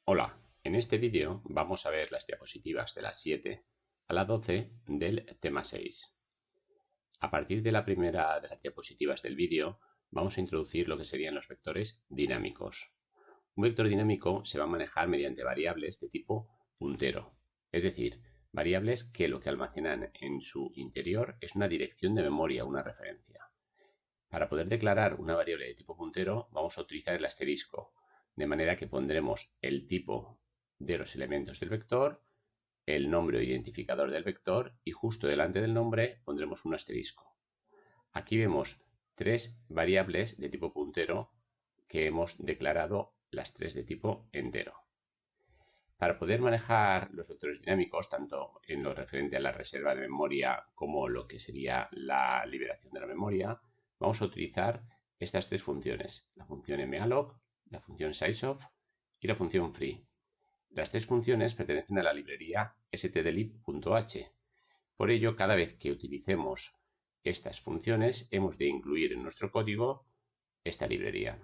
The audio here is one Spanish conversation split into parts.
Hola, en este vídeo vamos a ver las diapositivas de la 7 a la 12 del tema 6. A partir de la primera de las diapositivas del vídeo vamos a introducir lo que serían los vectores dinámicos. Un vector dinámico se va a manejar mediante variables de tipo puntero, es decir, variables que lo que almacenan en su interior es una dirección de memoria, una referencia. Para poder declarar una variable de tipo puntero vamos a utilizar el asterisco, de manera que pondremos el tipo de los elementos del vector, el nombre o identificador del vector y justo delante del nombre pondremos un asterisco. Aquí vemos tres variables de tipo puntero que hemos declarado las tres de tipo entero. Para poder manejar los vectores dinámicos, tanto en lo referente a la reserva de memoria como lo que sería la liberación de la memoria, vamos a utilizar estas tres funciones, la función malloc, la función sizeof y la función free. Las tres funciones pertenecen a la librería stdlib.h. Por ello, cada vez que utilicemos estas funciones, hemos de incluir en nuestro código esta librería.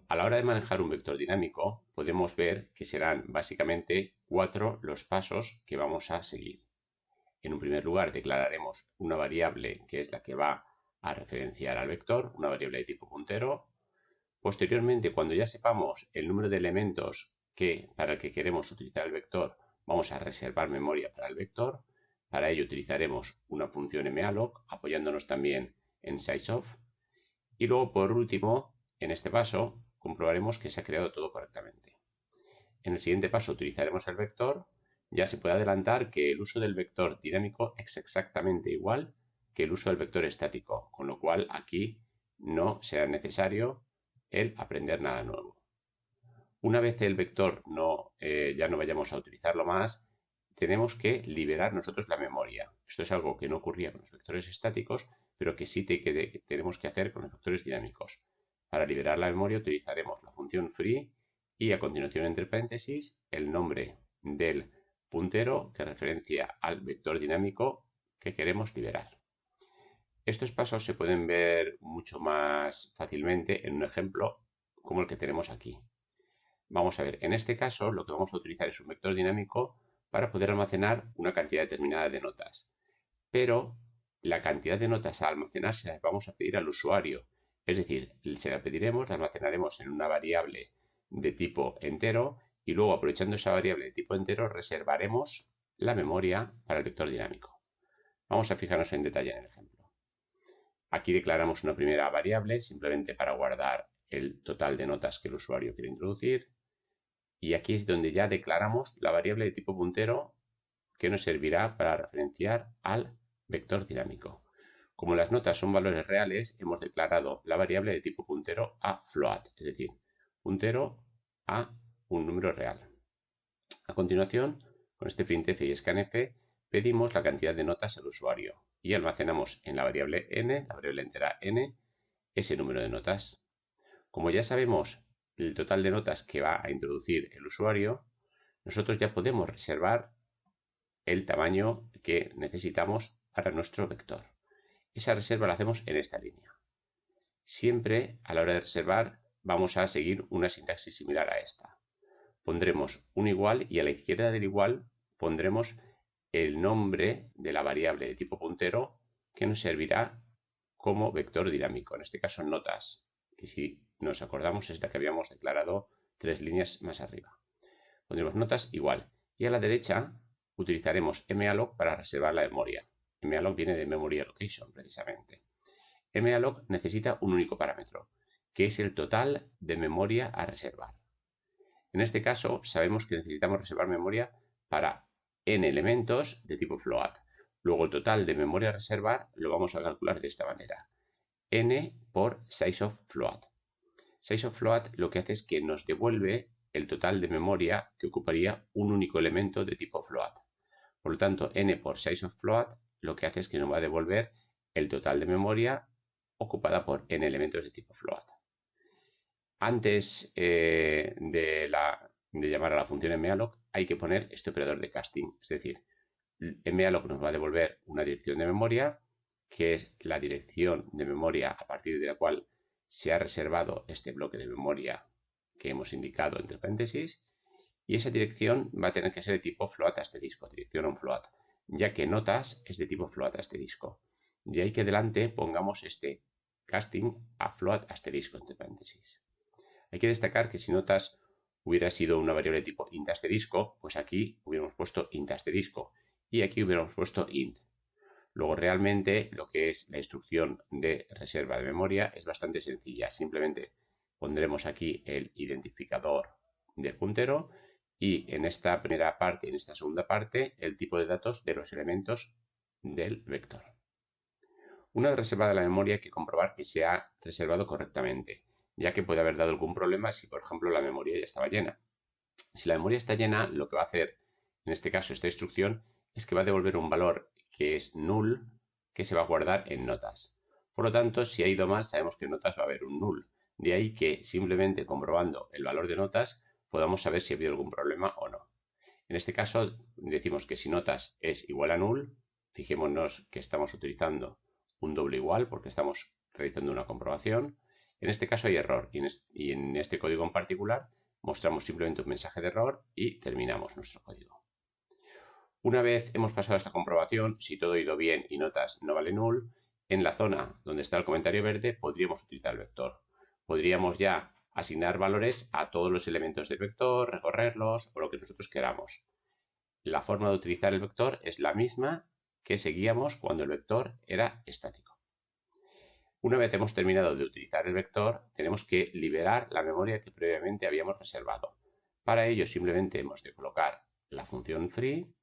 A la hora de manejar un vector dinámico, podemos ver que serán básicamente 4 los pasos que vamos a seguir. En un primer lugar, declararemos una variable que es la que va a referenciar al vector, una variable de tipo puntero. Posteriormente, cuando ya sepamos el número de elementos para el que queremos utilizar el vector, vamos a reservar memoria para el vector. Para ello utilizaremos una función malloc, apoyándonos también en sizeof. Y luego, por último, en este paso, comprobaremos que se ha creado todo correctamente. En el siguiente paso utilizaremos el vector. Ya se puede adelantar que el uso del vector dinámico es exactamente igual que el uso del vector estático, con lo cual aquí no será necesario el aprender nada nuevo. Una vez el vector ya no vayamos a utilizarlo más, tenemos que liberar nosotros la memoria. Esto es algo que no ocurría con los vectores estáticos, pero que sí tenemos que hacer con los vectores dinámicos. Para liberar la memoria utilizaremos la función free y a continuación entre paréntesis el nombre del puntero que referencia al vector dinámico que queremos liberar. Estos pasos se pueden ver mucho más fácilmente en un ejemplo como el que tenemos aquí. Vamos a ver, en este caso lo que vamos a utilizar es un vector dinámico para poder almacenar una cantidad determinada de notas. Pero la cantidad de notas a almacenar se las vamos a pedir al usuario. Es decir, se la pediremos, la almacenaremos en una variable de tipo entero y luego aprovechando esa variable de tipo entero reservaremos la memoria para el vector dinámico. Vamos a fijarnos en detalle en el ejemplo. Aquí declaramos una primera variable simplemente para guardar el total de notas que el usuario quiere introducir. Y aquí es donde ya declaramos la variable de tipo puntero que nos servirá para referenciar al vector dinámico. Como las notas son valores reales, hemos declarado la variable de tipo puntero a float, es decir, puntero a un número real. A continuación, con este printf y scanf, pedimos la cantidad de notas al usuario y almacenamos en la variable n, la variable entera n, ese número de notas. Como ya sabemos el total de notas que va a introducir el usuario, nosotros ya podemos reservar el tamaño que necesitamos para nuestro vector. Esa reserva la hacemos en esta línea. Siempre a la hora de reservar vamos a seguir una sintaxis similar a esta. Pondremos un igual y a la izquierda del igual pondremos el nombre de la variable de tipo puntero que nos servirá como vector dinámico, en este caso notas, que si nos acordamos es la que habíamos declarado 3 líneas más arriba. Pondremos notas igual y a la derecha utilizaremos malloc para reservar la memoria. Malloc viene de memory allocation precisamente. Malloc necesita un único parámetro, que es el total de memoria a reservar. En este caso sabemos que necesitamos reservar memoria para n elementos de tipo float. Luego el total de memoria a reservar lo vamos a calcular de esta manera. N por sizeOfFloat. SizeOfFloat lo que hace es que nos devuelve el total de memoria que ocuparía un único elemento de tipo float. Por lo tanto, n por sizeOfFloat lo que hace es que nos va a devolver el total de memoria ocupada por n elementos de tipo float. Antes de llamar a la función malloc hay que poner este operador de casting, es decir, malloc nos va a devolver una dirección de memoria que es la dirección de memoria a partir de la cual se ha reservado este bloque de memoria que hemos indicado entre paréntesis, y esa dirección va a tener que ser de tipo float asterisco, dirección onFloat, ya que notas es de tipo float asterisco. De ahí que delante pongamos este casting a float asterisco entre paréntesis. Hay que destacar que si notas hubiera sido una variable de tipo int asterisco, pues aquí hubiéramos puesto int asterisco y aquí hubiéramos puesto int. Luego realmente lo que es la instrucción de reserva de memoria es bastante sencilla. Simplemente pondremos aquí el identificador del puntero y en esta primera parte y en esta segunda parte el tipo de datos de los elementos del vector. Una vez reservada la memoria hay que comprobar que se ha reservado correctamente, ya que puede haber dado algún problema si por ejemplo la memoria ya estaba llena. Si la memoria está llena, lo que va a hacer en este caso esta instrucción es que va a devolver un valor que es null que se va a guardar en notas. Por lo tanto, si ha ido mal, sabemos que en notas va a haber un null. De ahí que simplemente comprobando el valor de notas podamos saber si ha habido algún problema o no. En este caso decimos que si notas es igual a null, fijémonos que estamos utilizando un doble igual porque estamos realizando una comprobación. En este caso hay error y en este código en particular mostramos simplemente un mensaje de error y terminamos nuestro código. Una vez hemos pasado esta comprobación, si todo ha ido bien y notas no vale null, en la zona donde está el comentario verde podríamos utilizar el vector. Podríamos ya asignar valores a todos los elementos del vector, recorrerlos o lo que nosotros queramos. La forma de utilizar el vector es la misma que seguíamos cuando el vector era estático. Una vez hemos terminado de utilizar el vector, tenemos que liberar la memoria que previamente habíamos reservado. Para ello simplemente hemos de colocar la función free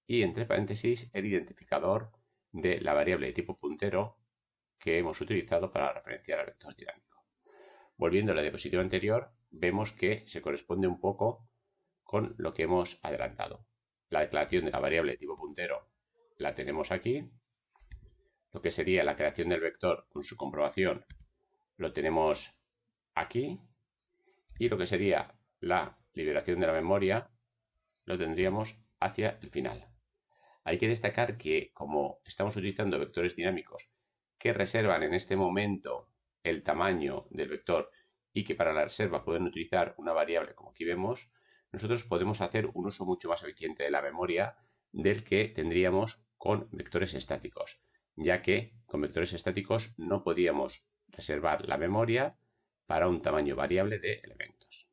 y entre paréntesis el identificador de la variable de tipo puntero que hemos utilizado para referenciar al vector dinámico. Volviendo a la diapositiva anterior, vemos que se corresponde un poco con lo que hemos adelantado. La declaración de la variable de tipo puntero la tenemos aquí. Lo que sería la creación del vector con su comprobación lo tenemos aquí. Y lo que sería la liberación de la memoria lo tendríamos hacia el final. Hay que destacar que como estamos utilizando vectores dinámicos que reservan en este momento el tamaño del vector y que para la reserva pueden utilizar una variable como aquí vemos, nosotros podemos hacer un uso mucho más eficiente de la memoria del que tendríamos con vectores estáticos, ya que con vectores estáticos no podíamos reservar la memoria para un tamaño variable de elementos.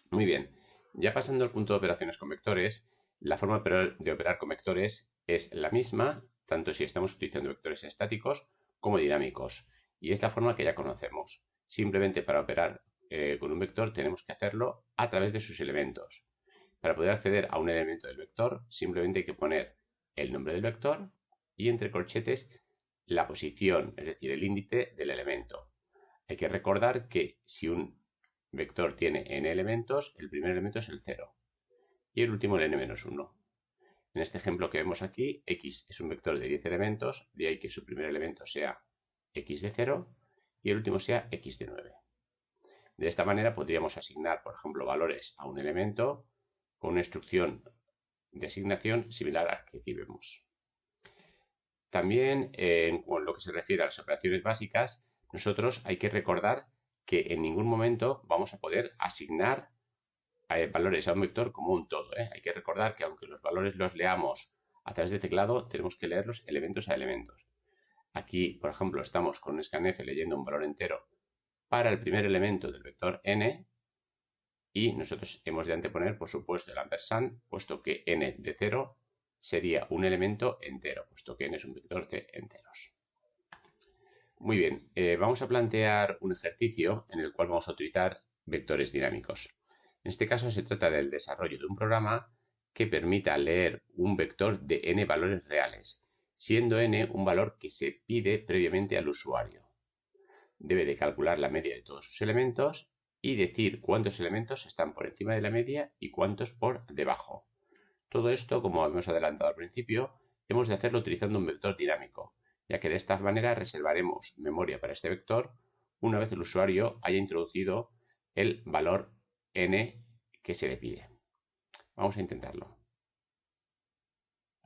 Muy bien, ya pasando al punto de operaciones con vectores, la forma de operar con vectores es la misma, tanto si estamos utilizando vectores estáticos como dinámicos, y es la forma que ya conocemos. Simplemente para operar con un vector tenemos que hacerlo a través de sus elementos. Para poder acceder a un elemento del vector, simplemente hay que poner el nombre del vector y entre corchetes la posición, es decir, el índice del elemento. Hay que recordar que si un vector tiene n elementos, el primer elemento es el 0 y el último el n-1. En este ejemplo que vemos aquí, x es un vector de 10 elementos, de ahí que su primer elemento sea x de 0 y el último sea x de 9. De esta manera podríamos asignar, por ejemplo, valores a un elemento con una instrucción de asignación similar a la que aquí vemos. También, en lo que se refiere a las operaciones básicas, nosotros hay que recordar que en ningún momento vamos a poder asignar valores a un vector como un todo. Hay que recordar que aunque los valores los leamos a través de teclado, tenemos que leerlos elementos a elementos. Aquí, por ejemplo, estamos con un scanf leyendo un valor entero para el primer elemento del vector n y nosotros hemos de anteponer, por supuesto, el ampersand, puesto que n de 0 sería un elemento entero, puesto que n es un vector de enteros. Muy bien, vamos a plantear un ejercicio en el cual vamos a utilizar vectores dinámicos. En este caso se trata del desarrollo de un programa que permita leer un vector de n valores reales, siendo n un valor que se pide previamente al usuario. Debe de calcular la media de todos sus elementos y decir cuántos elementos están por encima de la media y cuántos por debajo. Todo esto, como hemos adelantado al principio, hemos de hacerlo utilizando un vector dinámico, ya que de esta manera reservaremos memoria para este vector una vez el usuario haya introducido el valor n que se le pide. Vamos a intentarlo.